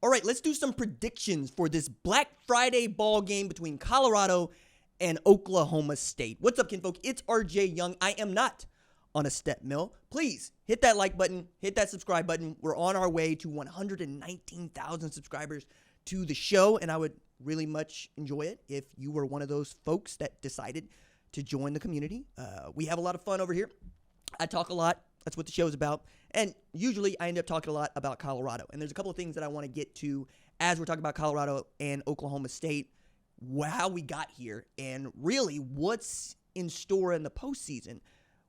All right, let's do some predictions for this Black Friday ball game between Colorado and Oklahoma State. What's up, kinfolk? It's RJ Young. I am not on a step mill. Please hit that like button, hit that subscribe button. We're on our way to 119,000 subscribers to the show, and I would really much enjoy it if you were one of those folks that decided to join the community. We have a lot of fun over here. I talk a lot. That's what the show's about. And usually I end up talking a lot about Colorado. And there's a couple of things that I want to get to as we're talking about Colorado and Oklahoma State, how we got here, and really what's in store in the postseason,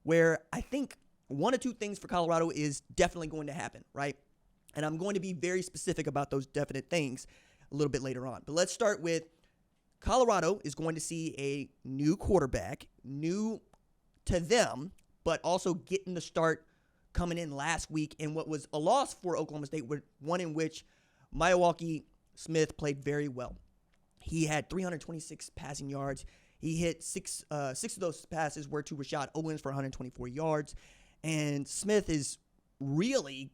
where I think one or two things for Colorado is definitely going to happen, right? And I'm going to be very specific about those definite things a little bit later on. But let's start with Colorado is going to see a new quarterback, new to them, but also getting the start coming in last week in what was a loss for Oklahoma State, one in which Milwaukee Smith played very well. He had 326 passing yards. He hit six of those passes were to Rashad Owens for 124 yards. And Smith is really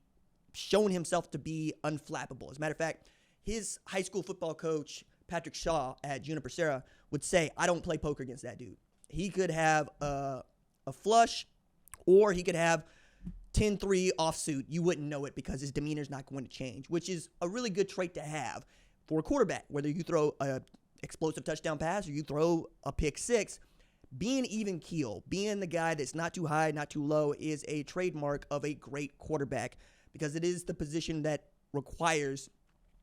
shown himself to be unflappable. As a matter of fact, his high school football coach, Patrick Shaw at Juniper Serra, would say, I don't play poker against that dude. He could have a flush, or he could have 10-3 offsuit. You wouldn't know it because his demeanor is not going to change, which is a really good trait to have for a quarterback. Whether you throw an explosive touchdown pass or you throw a pick six, being even keel, being the guy that's not too high, not too low, is a trademark of a great quarterback because it is the position that requires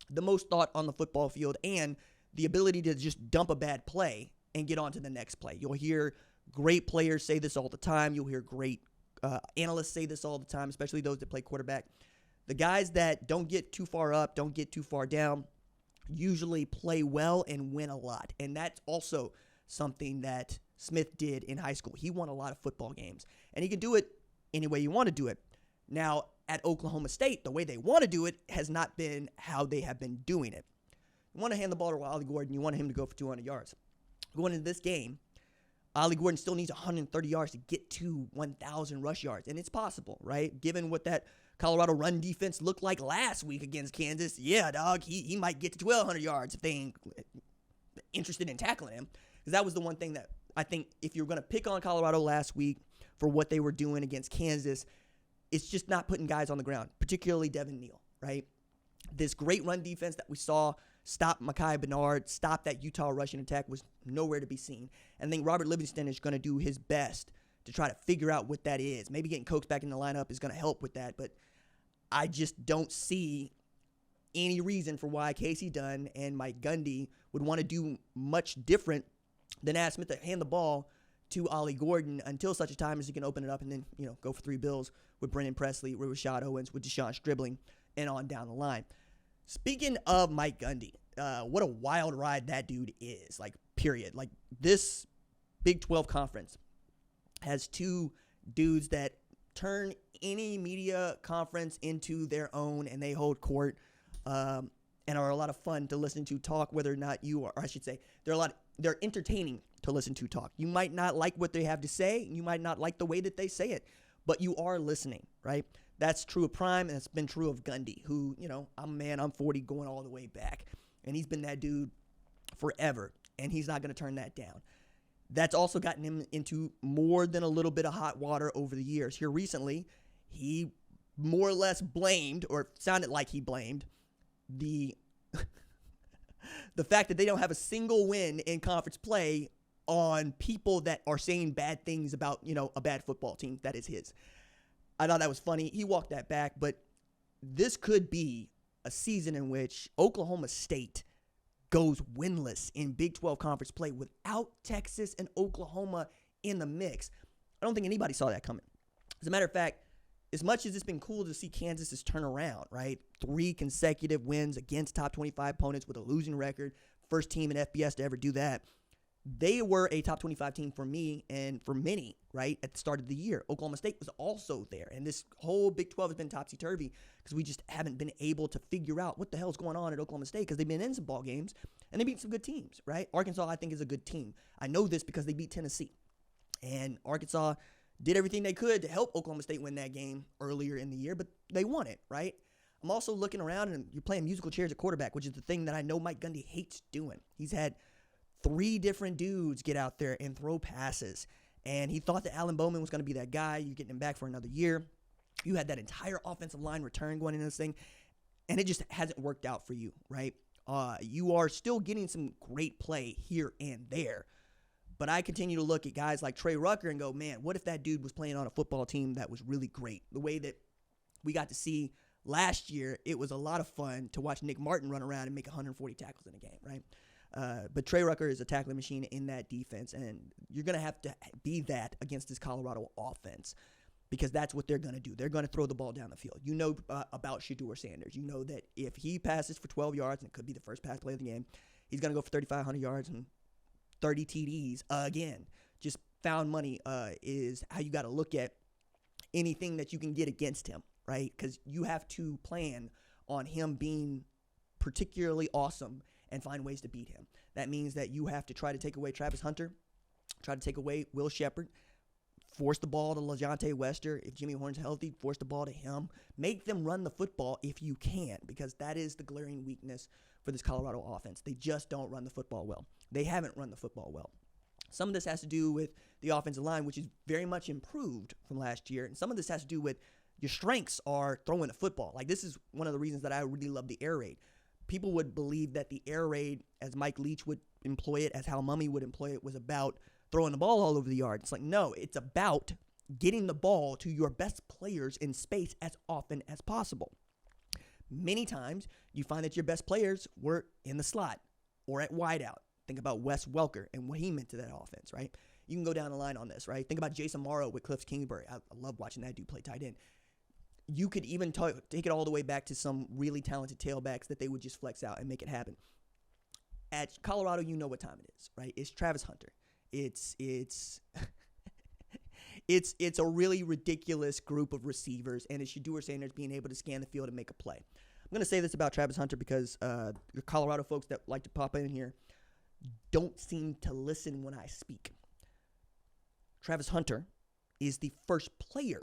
the most thought on the football field and the ability to just dump a bad play and get on to the next play. You'll hear great players say this all the time. You'll hear great analysts say this all the time, especially those that play quarterback. The guys that don't get too far up, don't get too far down, usually play well and win a lot. And that's also something that Smith did in high school. He won a lot of football games, and he can do it any way you want to do it. Now, at Oklahoma State, the way they want to do it has not been how they have been doing it. You want to hand the ball to Ollie Gordon. You want him to go for 200 yards. Going into this game, Ollie Gordon still needs 130 yards to get to 1,000 rush yards. And it's possible, right? Given what that Colorado run defense looked like last week against Kansas, yeah, dog, he might get to 1,200 yards if they ain't interested in tackling him. Because that was the one thing that I think if you're going to pick on Colorado last week for what they were doing against Kansas, it's just not putting guys on the ground, particularly Devin Neal, right? This great run defense that we saw stop Mekhi Bernard, stop that Utah rushing attack was nowhere to be seen. And I think Robert Livingston is going to do his best to try to figure out what that is. Maybe getting Cokes back in the lineup is going to help with that, but I just don't see any reason for why Casey Dunn and Mike Gundy would want to do much different than ask Smith to hand the ball to Ollie Gordon until such a time as he can open it up and then, go for three bills with Brennan Presley, with Rashad Owens, with Deshaun Stribling, and on down the line. Speaking of Mike Gundy, what a wild ride that dude is, period. This Big 12 conference has two dudes that turn any media conference into their own, and they hold court and are a lot of fun to listen to talk, whether or not you are, or I should say, they're entertaining to listen to talk. You might not like what they have to say. You might not like the way that they say it, but you are listening, right? That's true of Prime, and it's been true of Gundy, who, I'm 40 going all the way back. And he's been that dude forever, and he's not going to turn that down. That's also gotten him into more than a little bit of hot water over the years. Here recently, he more or less blamed, or sounded like he blamed, the fact that they don't have a single win in conference play on people that are saying bad things about, a bad football team that is his. I thought that was funny. He walked that back, but this could be a season in which Oklahoma State goes winless in Big 12 conference play without Texas and Oklahoma in the mix. I don't think anybody saw that coming. As a matter of fact, as much as it's been cool to see Kansas's turnaround, right? 3 consecutive wins against top 25 opponents with a losing record. First team in FBS to ever do that. They were a top 25 team for me and for many, right, at the start of the year. Oklahoma State was also there. And this whole Big 12 has been topsy-turvy because we just haven't been able to figure out what the hell is going on at Oklahoma State because they've been in some ball games and they beat some good teams, right? Arkansas, I think, is a good team. I know this because they beat Tennessee. And Arkansas did everything they could to help Oklahoma State win that game earlier in the year, but they won it, right? I'm also looking around and you're playing musical chairs at quarterback, which is the thing that I know Mike Gundy hates doing. He's had 3 different dudes get out there and throw passes. And he thought that Alan Bowman was going to be that guy. You're getting him back for another year. You had that entire offensive line return going into this thing. And it just hasn't worked out for you, right? You are still getting some great play here and there. But I continue to look at guys like Trey Rucker and go, man, what if that dude was playing on a football team that was really great? The way that we got to see last year, it was a lot of fun to watch Nick Martin run around and make 140 tackles in a game, right? But Trey Rucker is a tackling machine in that defense, and you're going to have to be that against this Colorado offense because that's what they're going to do. They're going to throw the ball down the field. You know about Shedeur Sanders. You know that if he passes for 12 yards, and it could be the first pass play of the game, he's going to go for 3,500 yards and 30 TDs again. Just found money is how you got to look at anything that you can get against him, right? Because you have to plan on him being particularly awesome and find ways to beat him. That means that you have to try to take away Travis Hunter, try to take away Will Shepherd, force the ball to LaJohntay Wester. If Jimmy Horn's healthy, force the ball to him. Make them run the football if you can, because that is the glaring weakness for this Colorado offense. They just don't run the football well. They haven't run the football well. Some of this has to do with the offensive line, which is very much improved from last year, and some of this has to do with your strengths are throwing the football. Like, this is one of the reasons that I really love the air raid. People would believe that the air raid, as Mike Leach would employ it, as Hal Mummy would employ it, was about throwing the ball all over the yard. It's like, no, it's about getting the ball to your best players in space as often as possible. Many times, you find that your best players were in the slot or at wideout. Think about Wes Welker and what he meant to that offense, right? You can go down the line on this, right? Think about Jason Morrow with Cliff Kingsbury. I love watching that dude play tight end. You could even take it all the way back to some really talented tailbacks that they would just flex out and make it happen. At Colorado, you know what time it is, right? It's Travis Hunter. It's it's a really ridiculous group of receivers, and it's Shedeur Sanders being able to scan the field and make a play. I'm going to say this about Travis Hunter because the Colorado folks that like to pop in here don't seem to listen when I speak. Travis Hunter is the first player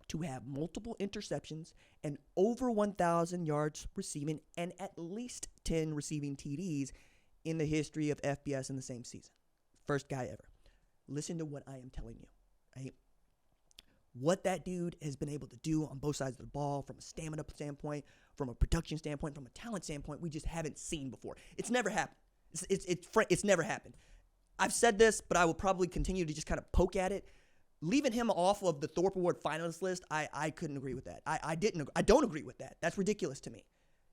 to have multiple interceptions and over 1,000 yards receiving and at least 10 receiving TDs in the history of FBS in the same season. First guy ever. Listen to what I am telling you, right? What that dude has been able to do on both sides of the ball from a stamina standpoint, from a production standpoint, from a talent standpoint, we just haven't seen before. It's never happened. It's never happened. I've said this, but I will probably continue to just kind of poke at it. Leaving him off of the Thorpe Award finalist list, I couldn't agree with that. I don't agree with that. That's ridiculous to me.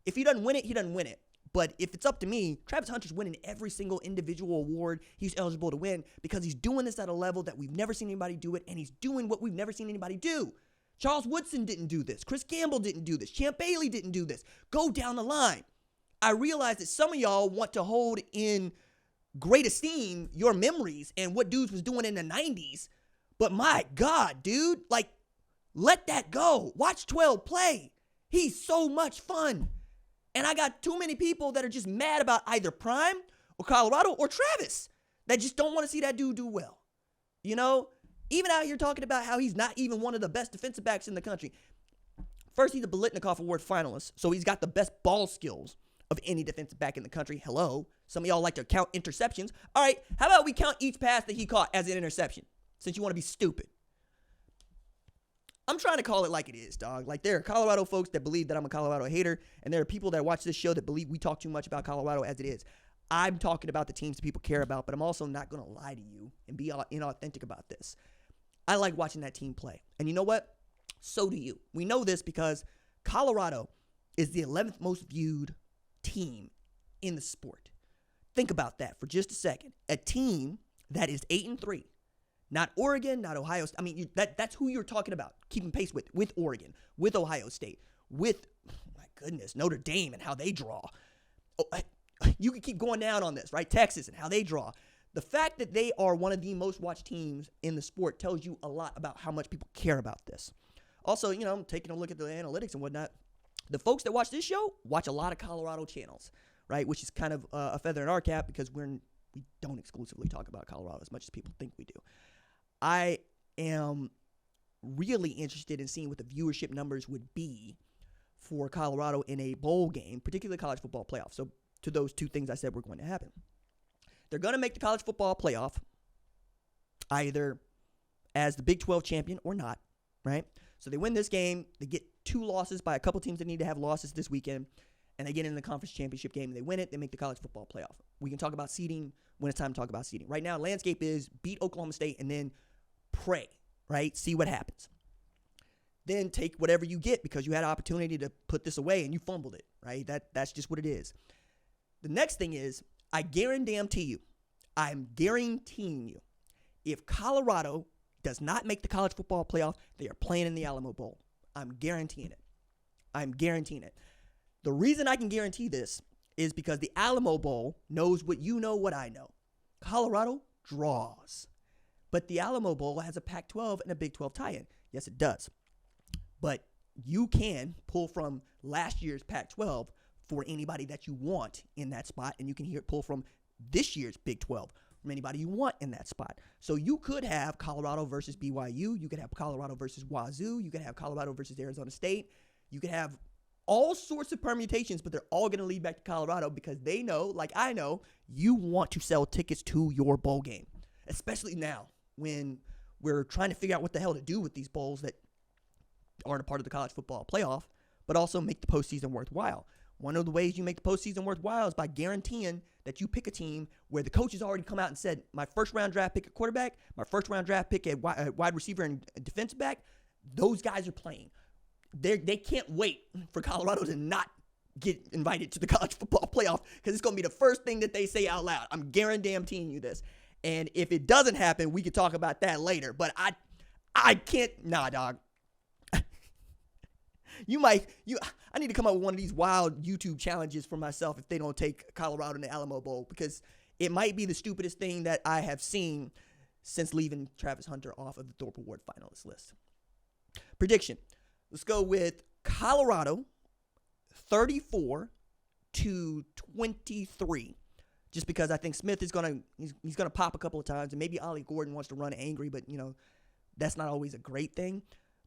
If he doesn't win it, he doesn't win it. But if it's up to me, Travis Hunter's winning every single individual award he's eligible to win because he's doing this at a level that we've never seen anybody do it, and he's doing what we've never seen anybody do. Charles Woodson didn't do this. Chris Campbell didn't do this. Champ Bailey didn't do this. Go down the line. I realize that some of y'all want to hold in great esteem your memories and what dudes was doing in the 90s. But my God, dude, like, let that go. Watch 12 play. He's so much fun. And I got too many people that are just mad about either Prime or Colorado or Travis that just don't want to see that dude do well. You know, even out here talking about how he's not even one of the best defensive backs in the country. First, he's a Biletnikoff Award finalist, so he's got the best ball skills of any defensive back in the country. Hello. Some of y'all like to count interceptions. All right, how about we count each pass that he caught as an interception, since you want to be stupid? I'm trying to call it like it is, dog. Like, there are Colorado folks that believe that I'm a Colorado hater, and there are people that watch this show that believe we talk too much about Colorado as it is. I'm talking about the teams that people care about, but I'm also not going to lie to you and be inauthentic about this. I like watching that team play. And you know what? So do you. We know this because Colorado is the 11th most viewed team in the sport. Think about that for just a second. A team that is 8-3. Not Oregon, not Ohio State. I mean, that's who you're talking about, keeping pace with Oregon, with Ohio State, with, my goodness, Notre Dame and how they draw. You can keep going down on this, right? Texas and how they draw. The fact that they are one of the most watched teams in the sport tells you a lot about how much people care about this. Also, you know, taking a look at the analytics and whatnot, the folks that watch this show watch a lot of Colorado channels, right? Which is kind of a feather in our cap because we don't exclusively talk about Colorado as much as people think we do. I am really interested in seeing what the viewership numbers would be for Colorado in a bowl game, particularly college football playoff. So to those two things I said were going to happen. They're going to make the college football playoff either as the Big 12 champion or not, right? So they win this game. They get 2 losses by a couple teams that need to have losses this weekend, and they get in the conference championship game. They win it. They make the college football playoff. We can talk about seeding when it's time to talk about seeding. Right now, landscape is beat Oklahoma State and then pray, right? See what happens. Then take whatever you get because you had an opportunity to put this away and you fumbled it, right? That's just what it is. The next thing is, I'm guaranteeing you, if Colorado does not make the college football playoff, they are playing in the Alamo Bowl. I'm guaranteeing it. The reason I can guarantee this is because the Alamo Bowl knows what you know, what I know. Colorado draws. But the Alamo Bowl has a Pac-12 and a Big 12 tie-in. Yes, it does. But you can pull from last year's Pac-12 for anybody that you want in that spot, and you can pull from this year's Big 12 from anybody you want in that spot. So you could have Colorado versus BYU. You could have Colorado versus Wazoo. You could have Colorado versus Arizona State. You could have all sorts of permutations, but they're all going to lead back to Colorado because they know, like I know, you want to sell tickets to your bowl game, especially now when we're trying to figure out what the hell to do with these bowls that aren't a part of the college football playoff, but also make the postseason worthwhile. One of the ways you make the postseason worthwhile is by guaranteeing that you pick a team where the coach has already come out and said, my first-round draft pick at quarterback, my first-round draft pick at wide receiver and defensive back, those guys are playing. They can't wait for Colorado to not get invited to the college football playoff because it's going to be the first thing that they say out loud. I'm guaranteeing you this. And if it doesn't happen, we can talk about that later. But I can't. Nah, dog. I need to come up with one of these wild YouTube challenges for myself if they don't take Colorado in the Alamo Bowl because it might be the stupidest thing that I have seen since leaving Travis Hunter off of the Thorpe Award finalist list. Prediction. Let's go with Colorado 34-23. Just because I think Smith is he's gonna pop a couple of times, and maybe Ollie Gordon wants to run angry, but that's not always a great thing.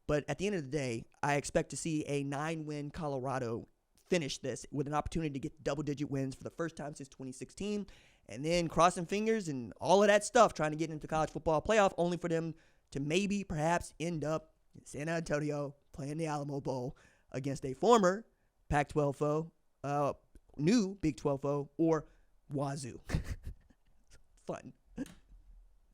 But at the end of the day, I expect to see a 9-win Colorado finish this with an opportunity to get double-digit wins for the first time since 2016, and then crossing fingers and all of that stuff, trying to get into college football playoff, only for them to maybe, perhaps, end up in San Antonio playing the Alamo Bowl against a former Pac-12 foe, new Big 12 foe, or Wazoo. Fun.